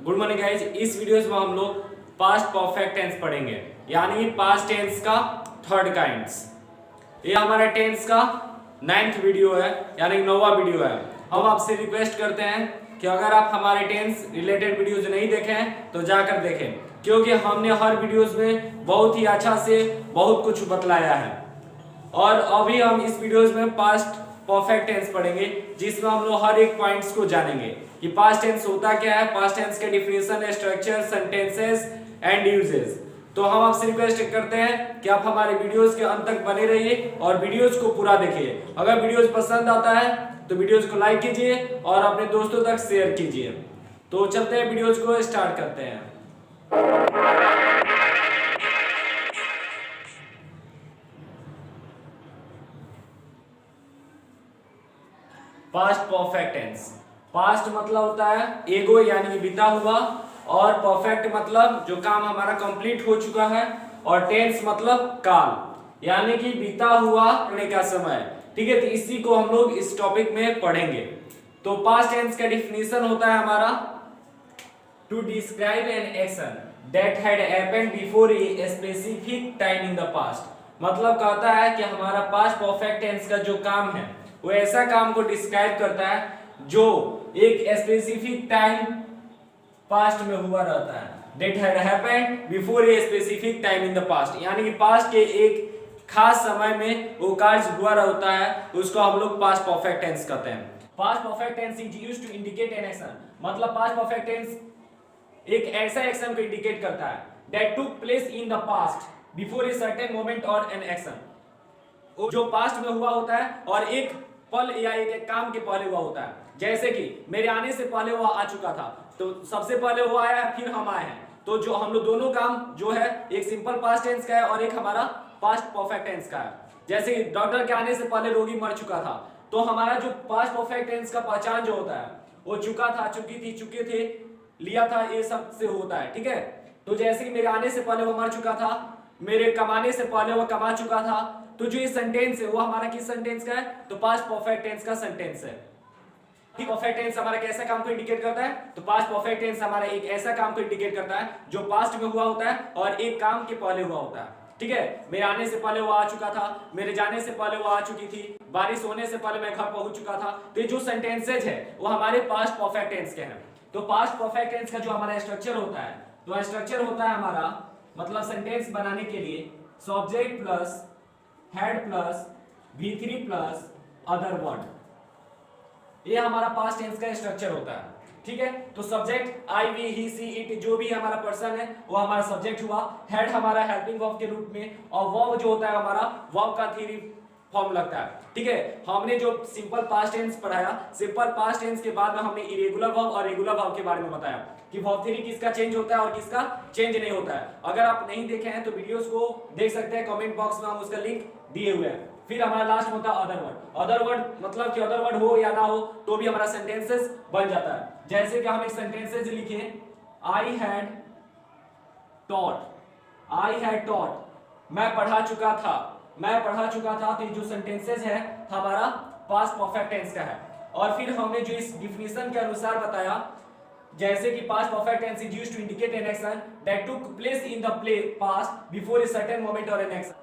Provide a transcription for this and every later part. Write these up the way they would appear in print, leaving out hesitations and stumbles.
Good morning guys. इस videos में हम लोग पास्ट परफेक्ट टेंस पढ़ेंगे, यानी पास्ट टेंस का थर्ड काइंड्स। ये हमारा टेंस का 9th वीडियो है, यानी 9वां वीडियो है। हम आपसे रिक्वेस्ट करते हैं कि अगर आप हमारे टेंस रिलेटेड वीडियोज नहीं देखे हैं तो जाकर देखें, क्योंकि हमने हर वीडियोज में बहुत ही अच्छा से बहुत कुछ बतलाया है। और अभी हम इस वीडियोज में पास्ट परफेक्ट टेंस पढ़ेंगे, जिसमें हम लोग हर एक पॉइंट्स को जानेंगे कि पास्ट टेंस होता क्या है, पास्ट टेंस के definition, structure, sentences and uses. तो हम आपसे रिक्वेस्ट करते हैं कि आप हमारे वीडियोस के अंत तक बने रहिए और वीडियोस को पूरा देखिए। अगर वीडियोस पसंद आता है तो वीडियोस को लाइक कीजिए और अपने दोस्तों तक शेयर कीजिए। तो चलते हैं, वीडियोस को स्टार्ट करते हैं। Past perfect tense. पास्ट मतलब होता है एगो यानी बीता हुआ, और परफेक्ट मतलब जो काम हमारा कंप्लीट हो चुका है, और टेंस मतलब काल यानी कि बीता हुआ करने का समय। ठीक है, तो इसी को हम लोग इस टॉपिक में पढ़ेंगे। तो पास्ट टेंस का डिफिनेशन होता है हमारा to describe an action that had happened before a specific time in the past. मतलब कहता है कि हमारा पास्ट परफेक्ट टेंस का जो काम है वो ऐसा काम को डिस्क्राइब करता है जो एक स्पेसिफिक टाइम पास्ट में हुआ रहता है, that had happened before a specific time in the past, यानी कि पास्ट के एक खास समय में वो कार्य हुआ रहता है, उसको हम लोग पास्ट परफेक्ट टेंस कहते हैं। Past perfect tense is used to indicate an action. मतलब पास्ट परफेक्ट टेंस एक ऐसा एक्शन को इंडिकेट करता है that took place in the past before a certain moment or an action, जो पास्ट में हुआ होता है और एक पल या एक काम के पहले हुआ होता है। जैसे कि मेरे आने से पहले वो आ चुका था, तो सबसे पहले वो आया है, फिर हम आए हैं। तो जो हम लोग दोनों काम जो है, एक सिंपल पास्ट टेंस का है और एक हमारा पास्ट परफेक्ट टेंस का है। जैसे डॉक्टर के आने से पहले रोगी मर चुका था, तो हमारा जो पास्ट परफेक्ट टेंस का पहचान जो होता है वो चुका था, चुकी थी, चुके थे, लिया था, ये सब से होता है। ठीक है, तो जैसे कि मेरे आने से पहले वो मर चुका था, मेरे कमाने से पहले वो कमा चुका था, तो जो ये सेंटेंस है वो हमारा किस सेंटेंस का है, तो पास्ट परफेक्ट टेंस का सेंटेंस है। ठीक, परफेक्ट टेंस हमारा कैसा काम को इंडिकेट करता है, तो पास्ट परफेक्ट टेंस हमारा एक ऐसा काम को इंडिकेट करता है जो पास्ट में हुआ होता है और एक काम के पहले हुआ होता है। ठीक है, मेरे आने से पहले वो आ चुका था, मेरे जाने से पहले वो आ चुकी थी, बारिश होने से पहले मैं घर पहुंच चुका था। तो ये जो सेंटेंसेज है वो हमारे पास्ट परफेक्ट टेंस के हैं। तो पास्ट परफेक्ट टेंस का जो हमारा स्ट्रक्चर होता है, तो स्ट्रक्चर होता है हमारा, मतलब सेंटेंस बनाने के लिए subject plus head plus V3 plus other word, ये हमारा पास्ट टेंस का स्ट्रक्चर होता है। ठीक है, तो subject I, we, he, she, it, जो भी हमारा पर्सन है वो हमारा सब्जेक्ट हुआ, हेड हमारा हेल्पिंग वर्ब के रूप में, और वर्ब जो होता है हमारा वर्ब का थ्री फॉर्म लगता है। ठीक है, हमने जो सिंपल पास्ट टेंस पढ़ाया, सिंपल पास्ट टेंस के बाद में हमने इरेगुलर वर्ब और रेगुलर वर्ब के बारे में बताया कि वर्ब थ्री किसका चेंज होता है और किसका चेंज नहीं होता है। अगर आप नहीं देखे हैं तो वीडियोस को देख सकते हैं, कमेंट बॉक्स में हम उसका लिंक दिए हुए हैं। फिर हमारा लास्ट होता है अदर वर्ड। अदर वर्ड मतलब कि अदर वर्ड हो या ना हो तो भी हमारा सेंटेंसेस बन जाता है। जैसे कि हम एक सेंटेंसेस लिखे, आई हैड टॉट, मैं पढ़ा चुका था, मैं पढ़ा चुका था। तो ये जो सेंटेंसेस है हमारा पास्ट परफेक्ट टेंस का है। और फिर हमने जो इस डिफिनेशन के अनुसार बताया, जैसे कि past perfect tense is used to indicate an action that took place in the past before a certain moment और an action.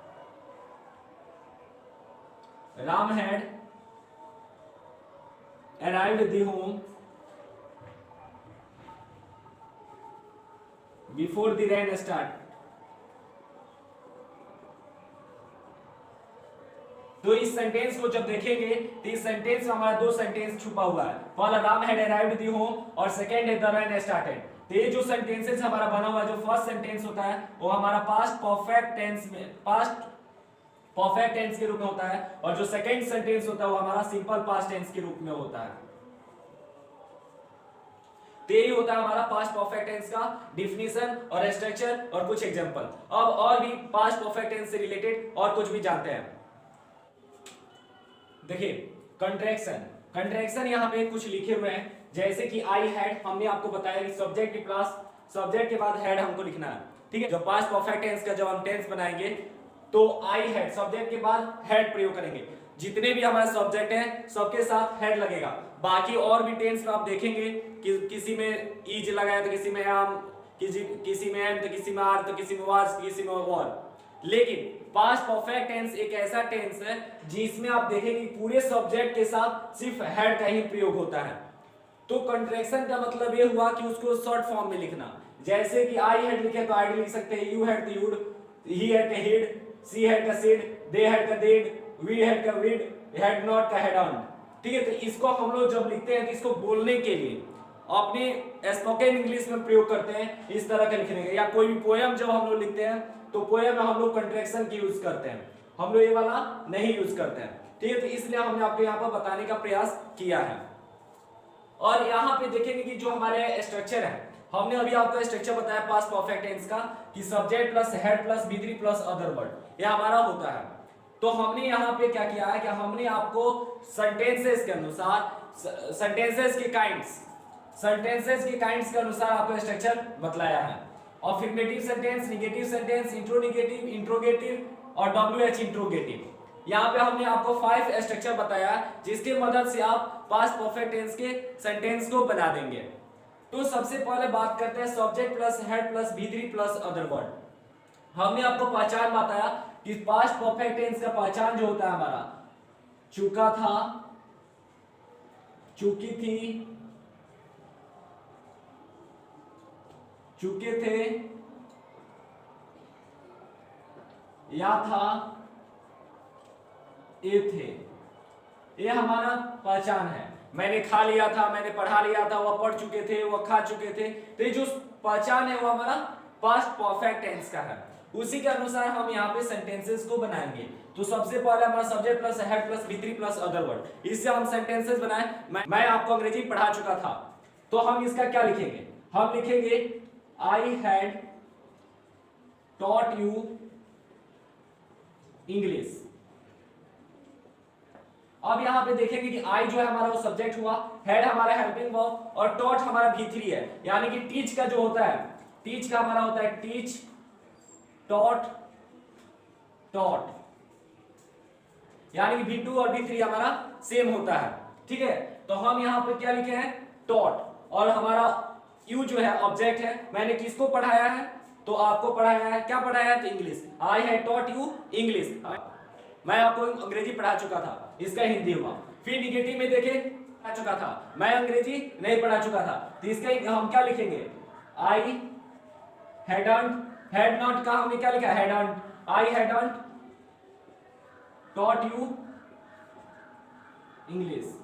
Ram had arrived the home before the rain started. तो इस sentence को जब देखेंगे तो इस sentence में हमारा दो सेंटेंस छुपा हुआ है। पहला Ram had arrived the home और सेकंड है द रेन स्टार्टेड। तो ये जो सेंटेंसेस हमारा बना हुआ है, जो फर्स्ट सेंटेंस होता है वो हमारा पास्ट परफेक्ट टेंस में, पास्ट परफेक्ट टेंस के रूप में होता है, और जो सेकंड सेंटेंस होता है वो हमारा सिंपल पास्ट टेंस के रूप में होता है। तो यही होता है हमारा पास्ट परफेक्ट टेंस का डिफिनेशन और स्ट्रक्चर और कुछ एग्जांपल। अब और भी पास्ट परफेक्ट टेंस से रिलेटेड और कुछ भी जानते हैं। देखिए, कंट्रैक्शन यहाँ पे कुछ लिखे हुए हैं, जैसे कि आई हैड, हमने आपको बताया कि सब्जेक्ट प्लस सब्जेक्ट के बाद हैड हमको लिखना है। ठीक है, जब पास्ट परफेक्ट टेंस का जब हम टेंस बनाएंगे तो आई हैड सब्जेक्ट के बाद हैड प्रयोग करेंगे। जितने भी हमारे सब्जेक्ट हैं सबके साथ हेड लगेगा। बाकी और भी टेंस में आप देखेंगे कि किसी में इज लगाया तो किसी में एम, किसी में एम तो किसी में आर तो किसी में वाज किसी में वर। लेकिन पास्ट परफेक्ट टेंस एक ऐसा टेंस है जिसमें आप देखेंगे पूरे सब्जेक्ट के साथ सिर्फ हेड का ही प्रयोग होता है। तो कंट्रैक्शन का मतलब ये हुआ कि उसको शॉर्ट फॉर्म में लिखना। जैसे कि आई हेड लिखे तो आई लिख सकते हैं, यू हेड तो यूड, ही हेड का हेड, सी हेड का सीड, दे हेड का देड, वी हेड का विड, हेड नॉट का हेड ऑन। ठीक है, तो इसको हम लोग जब लिखते हैं तो इसको बोलने के लिए अपने स्पोकन इंग्लिश में प्रयोग करते हैं इस तरह का लिखने का। या कोई भी पोयम जब हम लोग लिखते हैं तो पोयम में हम लोग कंट्रैक्शन की यूज करते हैं, हम लोग ये वाला नहीं यूज करते हैं। ठीक है, तो इसलिए हमने आपको यहाँ पर बताने का प्रयास किया है। और यहाँ पे देखेंगे कि जो हमारे स्ट्रक्चर है, हमने अभी आपको स्ट्रक्चर बताया पास्ट परफेक्ट टेंस का कि subject plus head plus V3 plus other word, ये हमारा होता है। तो हमने यहाँ पे क्या किया है कि हमने आपको सेंटेंसेस के अनुसार, सेंटेंसेस के काइंड्स के अनुसार आपको स्ट्रक्चर बतलाया है। Affirmative sentence, negative sentence, interronegative, interrogative और WH इंट्रोगेटिव। यहाँ पे हमने आपको 5 स्ट्रक्चर बताया जिसकी मदद से आप पास्ट परफेक्ट टेंस के सेंटेंस को बना देंगे। तो सबसे पहले बात करते हैं subject plus head plus V3 plus other word. हमने आपको पहचान बताया कि पास्ट परफेक्ट टेंस का पहचान जो होता है हमारा, चुका था, चुकी थी, चुके थे, या था, ये थे, ये हमारा पहचान है। मैंने खा लिया था, मैंने पढ़ा लिया था, वह पढ़ चुके थे, वह खा चुके थे। तो ये जो पहचान है वो हमारा पास्ट परफेक्ट टेंस का है। उसी के अनुसार हम यहाँ पे सेंटेंसेस को बनाएंगे। तो सबसे पहले हमारा subject plus head plus V3 plus other word, इससे हम सेंटेंसेस बनाए। मैं आपको अंग्रेजी पढ़ा चुका था, तो हम इसका क्या लिखेंगे, हम लिखेंगे I had taught you English. अब यहां पे देखेंगे कि आई जो है हमारा वो सब्जेक्ट हुआ, हेड हमारा हेल्पिंग वर्ब और टॉट हमारा V3 है। यानी कि टीच का जो होता है, टीच का हमारा होता है टीच, टॉट, टॉट, यानी कि V2 और V3 हमारा सेम होता है। ठीक है, तो हम यहां पे क्या लिखे हैं, टॉट, और हमारा यू जो है ऑब्जेक्ट है। मैंने किसको पढ़ाया है, तो आपको पढ़ाया है, क्या पढ़ाया है, तो English. I have taught you English, मैं आपको अंग्रेजी पढ़ा चुका था, इसका हिंदी हुआ। फिर निगेटिव में देखें, पढ़ा चुका था, मैं अंग्रेजी नहीं पढ़ा चुका था, तो इसका हम क्या लिखेंगे, आई हैडंट, हैड नॉट का हमने क्या लिखा, hadn't, I hadn't taught you English,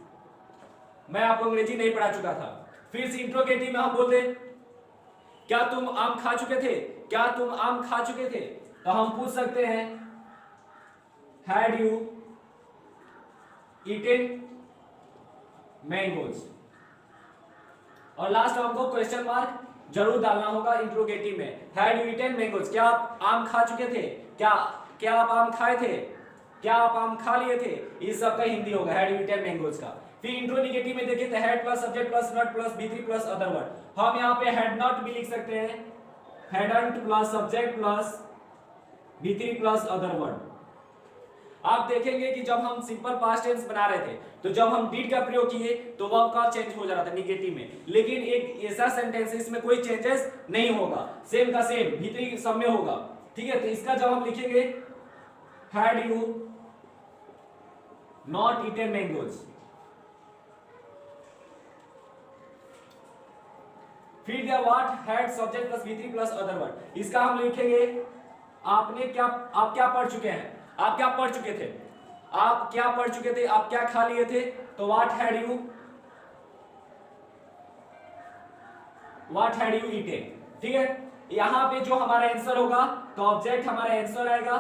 मैं आपको अंग्रेजी नहीं पढ़ा चुका था। फिर से इंट्रोगेटिव में हम बोलते क्या तुम आम खा चुके थे, क्या तुम आम खा चुके थे, तो हम पूछ सकते हैं हैड यू ईटेन मैंगोज। और लास्ट हमको क्वेश्चन मार्क जरूर डालना होगा इंट्रोगेटिव में, हैड यू ईटेन मैंगोज, क्या आप आम खा चुके थे, क्या आप आम खाए थे, क्या आप आम खा लिए थे, इस सब का हिंदी होगा हैड यू ईटेन मैंगोज का। फिर इंट्रोनेगेटिव में देखिए तो had plus subject plus not plus V3 plus other word, हम यहाँ पे हेड नॉट भी लिख सकते हैं, hadn't plus subject plus V3 plus other word. आप देखेंगे कि जब हम सिंपल पास्ट टेंस बना रहे थे तो जब हम डिड का प्रयोग किए तो वर्ब का चेंज हो जा रहा था निगेटिव में, लेकिन एक ऐसा सेंटेंस है इसमें कोई चेंजेस नहीं होगा, सेम का सेम V3 सब में होगा। ठीक है, तो इसका जब हम लिखेंगे had you not eaten mangoes, फिर दिया what had subject plus V3 plus other word, इसका हम लिखेंगे आपने क्या, आप क्या पढ़ चुके हैं, आप क्या पढ़ चुके थे, आप क्या पढ़ चुके थे, आप क्या खा लिए थे, तो व्हाट हैड यू ईटेन। ठीक है, यहां पे जो हमारा आंसर होगा तो ऑब्जेक्ट हमारा आंसर आएगा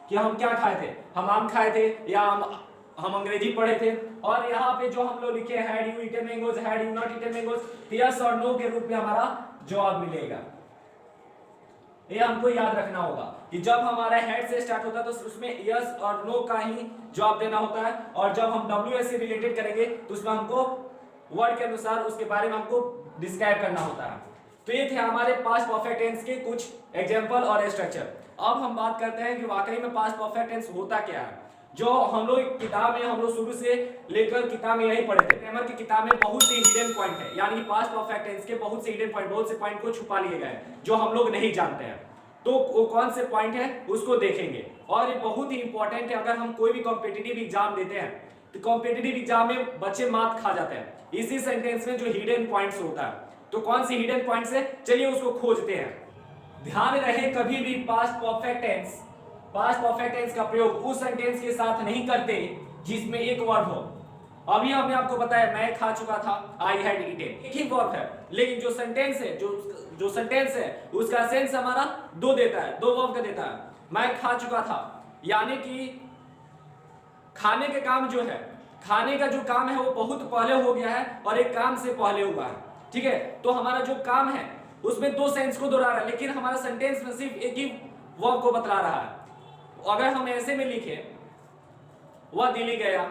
कि हम क्या खाए थे, हम आम खाए थे या हम अंग्रेजी पढ़े थे। और यहाँ पे जो हम लोग लिखे had you eaten mangoes, had you not eaten mangoes, yes और नो के रूप में हमारा जवाब मिलेगा। ये हमको याद रखना होगा कि जब हमारा हेड से स्टार्ट होता है तो उसमें यस और नो का ही जवाब देना होता है, और जब हम WH से रिलेटेड करेंगे तो उसमें हमको वर्ड के अनुसार उसके बारे में हमको डिस्क्राइब करना होता है। तो ये थे हमारे पास्ट परफेक्ट टेंस के कुछ एग्जांपल और स्ट्रक्चर। अब हम बात करते हैं कि वाकई में पास्ट परफेक्ट टेंस होता क्या है। जो हम लोग किताब में हम लोग शुरू से लेकर किताब में यही पढ़े थे। ग्रामर की किताब में बहुत से हिडन पॉइंट है, यानी पास्ट परफेक्ट टेंस के बहुत से हिडन पॉइंट, बहुत से पॉइंट को छुपा लिए गए जो हम लोग नहीं जानते हैं। तो वो कौन से पॉइंट है उसको देखेंगे, और ये बहुत ही इंपॉर्टेंट है। अगर हम कोई भी कॉम्पिटिटिव एग्जाम देते हैं तो कॉम्पिटिटिव एग्जाम में बच्चे मात खा जाते हैं इसी सेंटेंस में जो हिडन पॉइंट्स होता है। तो कौन सी हिडन पॉइंट्स है, चलिए उसको खोजते हैं। ध्यान रहे कभी भी पास्ट परफेक्ट टेंस का प्रयोग उस सेंटेंस के साथ नहीं करते जिसमें एक वर्ब हो। अभी हमने आपको बताया मैं खा चुका था, आई हैड ईटेन, एक ही वर्ब है, लेकिन जो सेंटेंस है जो सेंटेंस है उसका सेंस हमारा दो देता है, दो वर्ब का देता है। मैं खा चुका था यानी कि खाने के काम जो है, खाने का जो काम है वो बहुत पहले हो गया है और एक काम से पहले हुआ है, ठीक है। तो हमारा जो काम है उसमें दो सेंस को दोहरा रहा है, लेकिन हमारा सेंटेंस में सिर्फ एक ही वर्ब को बतला रहा है। अगर हम ऐसे में लिखे वह दिल्ली गया,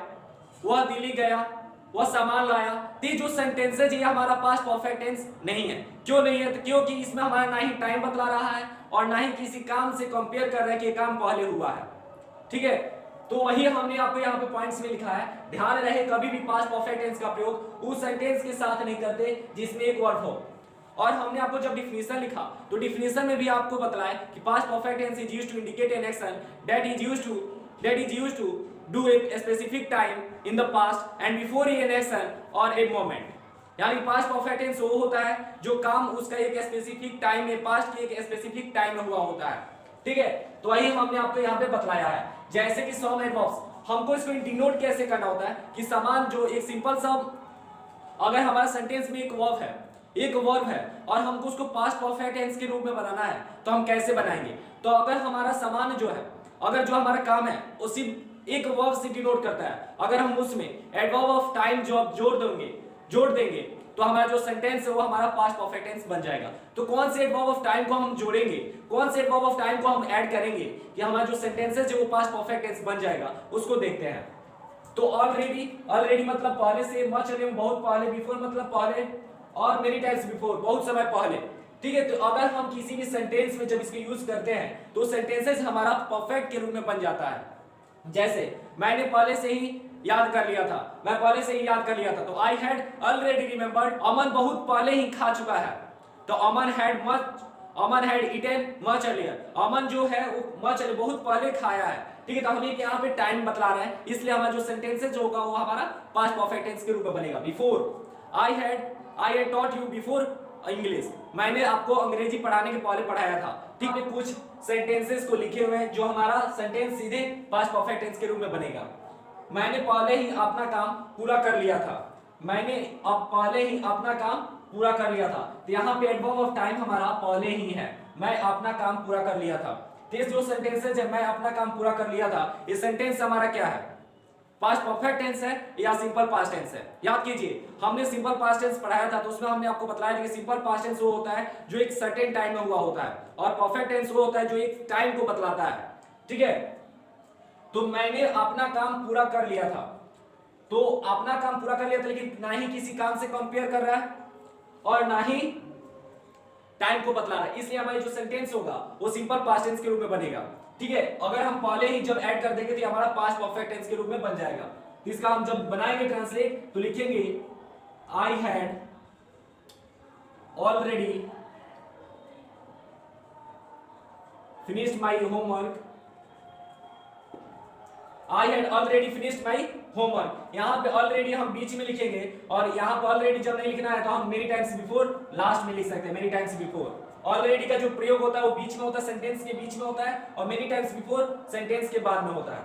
वह सामान लाया, तो जो सेंटेंस है ये हमारा पास्ट परफेक्ट टेंस नहीं है। क्यों नहीं है? तो क्योंकि इसमें हमारा ना ही टाइम बतला रहा है और ना ही किसी काम से कंपेयर कर रहा है कि काम पहले हुआ है, ठीक है। तो वही हमने आपको यहाँ पे पॉइंट्स में लिखा है। ध्यान रहे कभी भी पास्ट परफेक्ट टेंस का प्रयोग उस सेंटेंस के साथ नहीं करते जिसमें एक वर्ब हो। और हमने आपको जब डिफिनेशन लिखा तो डिफिनेशन में भी आपको बतलाया कि past perfect tense is used to indicate an action that is used to do a specific time in the past and before an action or a moment. यानी पास्ट परफेक्ट टेंस वो होता है जो काम उसका एक स्पेसिफिक टाइम में, past के एक स्पेसिफिक टाइम में हुआ होता है, ठीक है। तो वही हमने आपको यहाँ पे बतलाया है। जैसे कि सम एंड वर्ब्स, हमको इसको डिनोट कैसे करना होता है कि समान जो एक सिंपल सा, अगर हमारा सेंटेंस में एक वर्ब है और हमको उसको पास्ट परफेक्ट टेंस के रूप में बनाना है तो हम कैसे बनाएंगे। तो अगर हमारा समान जो है, अगर जो हमारा काम है वो सिर्फ एक वर्ब से डिनोट करता है, अगर हम उसमें एडवर्ब ऑफ टाइम जोड़ देंगे तो हमारा जो सेंटेंस है वो हमारा पास्ट परफेक्ट टेंस बन जाएगा। तो कौन से एडवर्ब ऑफ टाइम को हम जोड़ेंगे, कौन से एडवर्ब ऑफ टाइम को हम ऐड करेंगे कि हमारा जो सेंटेंस है जो वो पास्ट परफेक्ट टेंस बन जाएगा, उसको देखते हैं। तो ऑलरेडी मतलब पहले से, मच अर्ली बहुत पहले, बिफोर मतलब पहले, और मेनी टाइम्स बिफोर बहुत समय पहले, ठीक है। तो अगर हम किसी भी सेंटेंस में जब इसके यूज करते हैं तो सेंटेंसेस हमारा परफेक्ट के रूप में बन जाता है। जैसे मैंने पहले से ही याद कर लिया था, मैं पहले से ही याद कर लिया था, तो आई हैड ऑलरेडी रिमेंबर्ड, अमन बहुत पहले ही खा चुका है, तो अमन हैड ईटेन मच अर्लियर, अमन जो है वो मच बहुत पहले खाया है, ठीक है। तो हम यहाँ पे टाइम बतला रहे हैं, इसलिए हमारा जो सेंटेंसेस होगा वो हमारा पास्ट परफेक्ट टेंस के रूप में बनेगा। Before I had taught you before English, मैंने आपको अंग्रेजी पढ़ाने के पहले पढ़ाया था, ठीक है। कुछ सेंटेंसेस को लिखे हुए हैं जो हमारा सेंटेंस सीधे पास्ट परफेक्ट टेंस के रूप में बनेगा। मैंने पहले ही अपना काम पूरा कर लिया था, मैंने अब पहले ही अपना काम पूरा कर लिया था, तो यहाँ पे एडवर्ब ऑफ टाइम हमारा पहले ही है, मैं अपना काम पूरा कर लिया था। तो ये जो सेंटेंसेस है मैं अपना काम पूरा कर लिया था, ये सेंटेंस हमारा क्या है, पास्ट परफेक्ट टेंस है या सिंपल पास्ट टेंस है। याद कीजिए हमने सिंपल पास्ट टेंस पढ़ाया था, तो उसमें हमने आपको बताया कि सिंपल पास्ट टेंस वो होता है जो एक सर्टेन टाइम में हुआ होता है, और परफेक्ट टेंस वो होता है जो एक टाइम को बतलाता है, ठीक है। तो मैंने अपना काम पूरा कर लिया था, तो अपना काम पूरा कर लिया था, लेकिन ना ही किसी काम से कंपेयर कर रहा है और ना ही टाइम को बतला रहा है, इसलिए हमारी जो सेंटेंस होगा वो सिंपल पास्ट टेंस के रूप में बनेगा, ठीक है। अगर हम पहले ही जब ऐड कर देंगे तो हमारा पास्ट परफेक्ट टेंस के रूप में बन जाएगा। तो इसका हम जब बनाएंगे ट्रांसलेट तो लिखेंगे I had already finished my homework, I had already finished my homework. यहाँ पे ऑलरेडी हम बीच में लिखेंगे, और यहाँ पे ऑलरेडी जब नहीं लिखना है तो हम मेनी टाइम्स बिफोर लास्ट में लिख सकते हैं। मेनी टाइम्स बिफोर, ऑलरेडी का जो प्रयोग होता है वो बीच में होता है, सेंटेंस के बीच में होता है, और मेनी टाइम्स बिफोर सेंटेंस के बाद में होता है।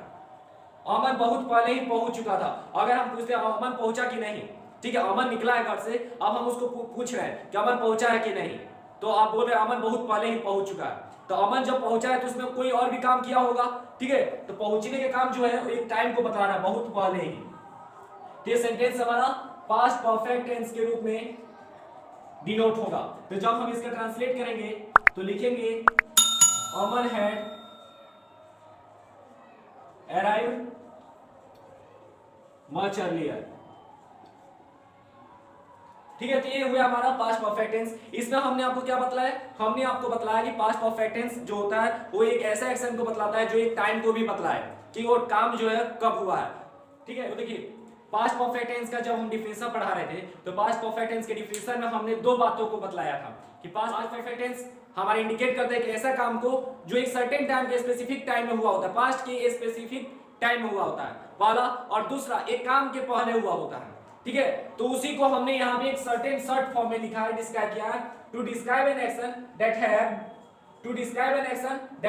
अमन बहुत पहले ही पहुंच चुका था, अगर हम पूछते हैं अमन पहुंचा कि नहीं, ठीक है, अमन निकला है घर से, अब हम उसको पूछ रहे हैं कि अमन पहुंचा है कि नहीं, तो आप बोल रहे हैं अमन बहुत पहले ही पहुंच चुका है। तो अमन जब पहुंचा है तो उसमें कोई और भी काम किया होगा, ठीक है। तो पहुंचने के काम जो है एक टाइम को बता रहा है, बहुत पहले ही। तो ये सेंटेंस हमारा पास्ट परफेक्ट टेंस के रूप में डिनोट होगा। तो जब हम इसका ट्रांसलेट करेंगे तो लिखेंगे अमन हैड अराइव्ड मच अर्लियर, ठीक है। तो ये हुआ हमारा पास्ट परफेक्ट टेंस। इसमें हमने आपको क्या बतलाया, हमने आपको बतलाया कि पास्ट परफेक्ट टेंस जो होता है वो एक ऐसा एक्शन को बतलाता है जो एक टाइम को भी बतलाए, कि वो काम जो है कब हुआ है। ठीक है, तो देखिए पास्ट परफेक्ट टेंस का जब हम डिफिनेशन पढ़ा रहे थे तो पास्ट परफेक्ट टेंस के डिफिनेशन में हमने दो बातों को बतलाया था कि पास्ट परफेक्ट टेंस हमारे इंडिकेट करता है कि ऐसा काम को जो एक सर्टेन टाइम के स्पेसिफिक टाइम में हुआ होता है, पास्ट के स्पेसिफिक टाइम में हुआ होता है पहला, और दूसरा एक काम के पहले हुआ होता है। ठीक है, तो उसी को हमने यहाँ पे एक सर्टेन शॉर्ट फॉर्म में लिखा है, डिस्क्राइब किया है, to describe an action that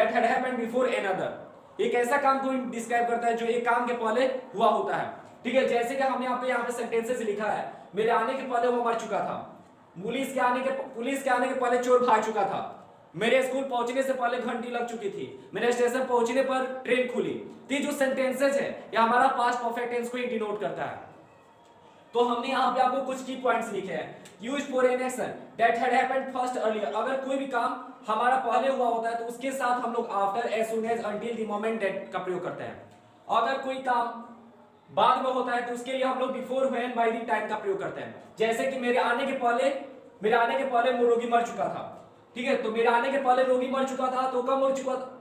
had happened before another. एक ऐसा काम को डिस्क्राइब करता है जो एक काम के पहले हुआ होता है। ठीक है, जैसे कि हमने यहाँ पे सेंटेंसेस लिखा है, मेरे आने के पहले वो मर चुका था, पुलिस के आने के पहले चोर भाग चुका था, मेरे स्कूल पहुंचने से पहले घंटी लग चुकी थी, मेरे स्टेशन पहुंचने पर ट्रेन खुली। तो जो सेंटेंसेस है ये हमारा पास्ट परफेक्ट टेंस को ही डिनोट करता है। तो हमने यहाँ पे आपको कुछ की पॉइंट्स लिखे हैं। Use for an action that had happened first earlier, अगर कोई भी काम हमारा पहले हुआ होता है तो उसके साथ हम लोग after, as soon as, until, the moment that का प्रयोग करते हैं। अगर कोई काम बाद में होता है तो उसके लिए हम लोग before, when, by the time का प्रयोग करते हैं। जैसे कि मेरे आने के पहले वो रोगी मर चुका था। ठीक है, तो मेरे आने के पहले रोगी मर चुका था तो कब मर चुका था,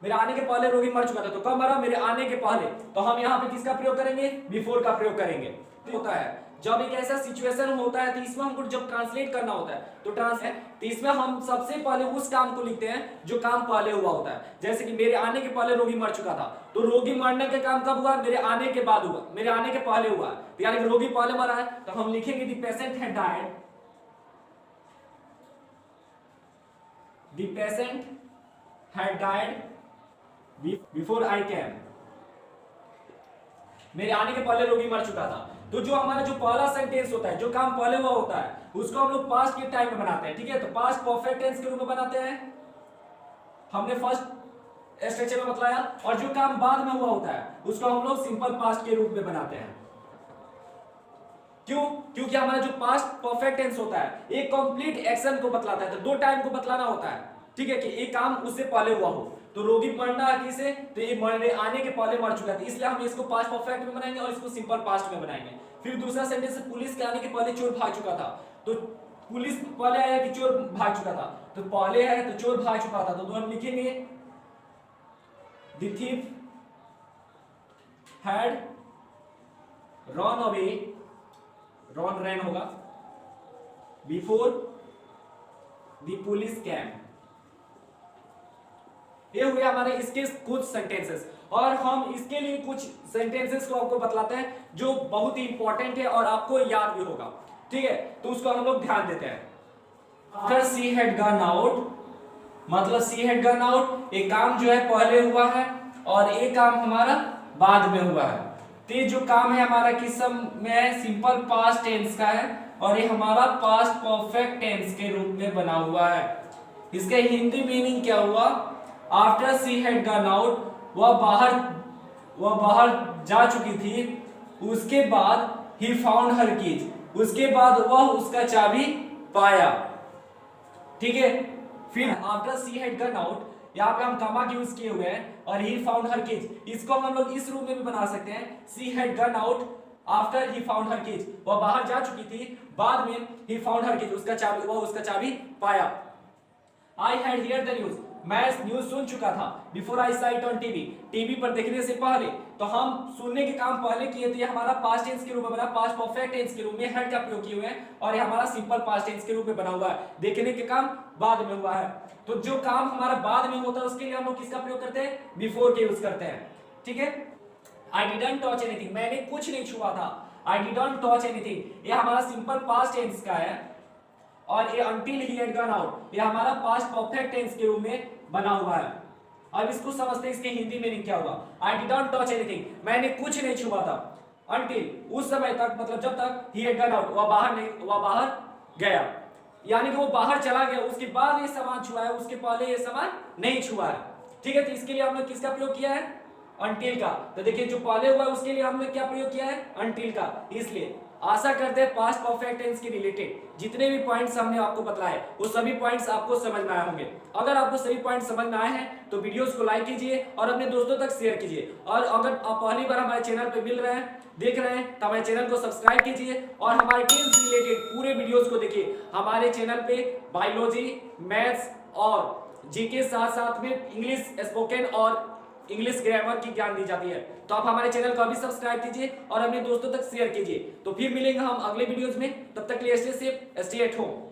मेरे आने के पहले रोगी मर चुका था तो कब मरा, मेरे आने के पहले। तो हम यहाँ पे किसका प्रयोग करेंगे, बिफोर का प्रयोग करेंगे। तो होता है जब एक ऐसा सिचुएशन होता है तो इसमें हमको जब ट्रांसलेट करना होता है तो इसमें हम सबसे पहले उस काम को लिखते हैं जो काम पहले हुआ होता है। जैसे कि मेरे आने के पहले रोगी मर चुका था, तो रोगी मरने के काम कब हुआ, मेरे आने के बाद हुआ, मेरे आने के पहले हुआ, तो यानी कि रोगी पहले मरा है तो हम लिखेंगे the patient had died, the patient had died before I came, मेरे आने के पहले रोगी मर चुका था। तो जो हमारा जो पहला सेंटेंस होता है, जो काम पहले हुआ होता है, उसको हम लोग पास्ट के टाइम में बनाते हैं। ठीक है, तो पास्ट परफेक्ट टेंस के रूप में बनाते हैं, हमने फर्स्ट स्ट्रक्चर में बतलाया। और जो काम बाद में हुआ होता है उसको हम लोग सिंपल पास्ट के रूप में बनाते हैं। क्यों? क्योंकि हमारा जो पास्ट परफेक्ट टेंस होता है एक कंप्लीट एक्शन को बतलाता है, तो दो टाइम को बतलाना होता है। ठीक है, कि एक काम उससे पहले हुआ हो, तो रोगी मरना किसे, तो ये मरने आने के पहले मर चुका था, इसलिए हम इसको पास्ट परफेक्ट में बनाएंगे और इसको सिंपल पास्ट में बनाएंगे। फिर दूसरा सेंटेंस, पुलिस के आने के पहले चोर भाग चुका था, तो पुलिस पहले आया कि चोर भाग चुका था, तो पहले है तो चोर भाग चुका था, तो हम लिखेंगे the thief had run away, run रैन होगा, बिफोर द पुलिस कैम। ये हुए हमारे इसके कुछ सेंटेंसेस, और हम इसके लिए कुछ सेंटेंसेस को आपको बतलाते हैं जो बहुत ही इंपॉर्टेंट है और आपको याद भी होगा। ठीक है, तो उसको हम लोग ध्यान देते हैं। After she had gun out, मतलब शी हैड गन आउट, एक काम जो है पहले हुआ है और एक काम हमारा बाद में हुआ है। तो ये जो काम है हमारा किस में है, सिंपल पास्ट टेंस का है और ये हमारा पास्ट परफेक्ट टेंस के रूप में बना हुआ है। इसका हिंदी मीनिंग क्या हुआ, after she had gun out, वह बाहर जा चुकी थी, उसके बाद ही फाउंड हर कीज, उसके बाद वह उसका चाबी पाया। ठीक है, फिर after she had gun out, यहाँ पे हम कमा की यूज किए हुए हैं, और ही फाउंड हर कीज, इसको हम लोग इस रूप में भी बना सकते हैं, she had gun out after he found her keys, वह बाहर जा चुकी थी, बाद में ही फाउंड हर कीज, वह उसका चाबी पाया। I had here the news, मैं न्यूज सुन चुका था, before I site on TV, TV पर देखने से पहले, तो हम सुनने के काम पहले किए, तो ये हमारा पास्ट टेंस के रूप में बना, पास्ट परफेक्ट टेंस के रूप में हैड का प्रयोग किए हुए हैं, और ये हमारा सिंपल पास्ट टेंस के रूप में बना हुआ है, देखने के काम बाद में हुआ है। तो जो काम हमारा बाद में होता है उसके लिए हम लोग किसका प्रयोग करते हैं, बिफोर के यूज करते हैं। ठीक है, आई डिडंट टच एनीथिंग, मैंने कुछ नहीं छुआ था, आई डिडंट टच एनीथिंग, ये हमारा सिंपल पास्ट टेंस का है, और ये until he had gone out, ये हमारा पास्ट परफेक्ट टेंस के रूप में बना हुआ है। अब इसको समझते हैं, इसके हिंदी मीनिंग क्या होगा। I didn't touch anything, मैंने कुछ नहीं छुआ था, until, उस समय तक, मतलब जब तक he had gone out, वह बाहर गया, यानी कि वो बाहर चला गया, उसके बाद ये सामान छुआ है, उसके पहले ये सामान नहीं छुआ है। ठीक है, तो इसके लिए हमने किसका प्रयोग किया है, until का। तो देखिए जो पहले हुआ है उसके लिए हमने क्या प्रयोग किया है, until का। इसलिए आशा करते हैं पास्ट परफेक्ट टेंस के रिलेटेड जितने भी पॉइंट्स हमने आपको बताए वो सभी पॉइंट्स आपको समझ में आए होंगे। अगर आपको सभी पॉइंट्स समझ में आए हैं तो वीडियोस को लाइक कीजिए और अपने दोस्तों तक शेयर कीजिए, और अगर आप पहली बार हमारे चैनल पे मिल रहे हैं, देख रहे हैं, तो हमारे चैनल को सब्सक्राइब कीजिए और हमारे टेंस से रिलेटेड पूरे वीडियोस को देखिए। हमारे चैनल पे बायोलॉजी, मैथ्स और जीके साथ साथ में इंग्लिश स्पोकन और इंग्लिश ग्रामर की ज्ञान दी जाती है। तो आप हमारे चैनल को अभी सब्सक्राइब कीजिए और अपने दोस्तों तक शेयर कीजिए। तो फिर मिलेंगे हम अगले वीडियोज में, तब तक के लिए stay safe, stay at home.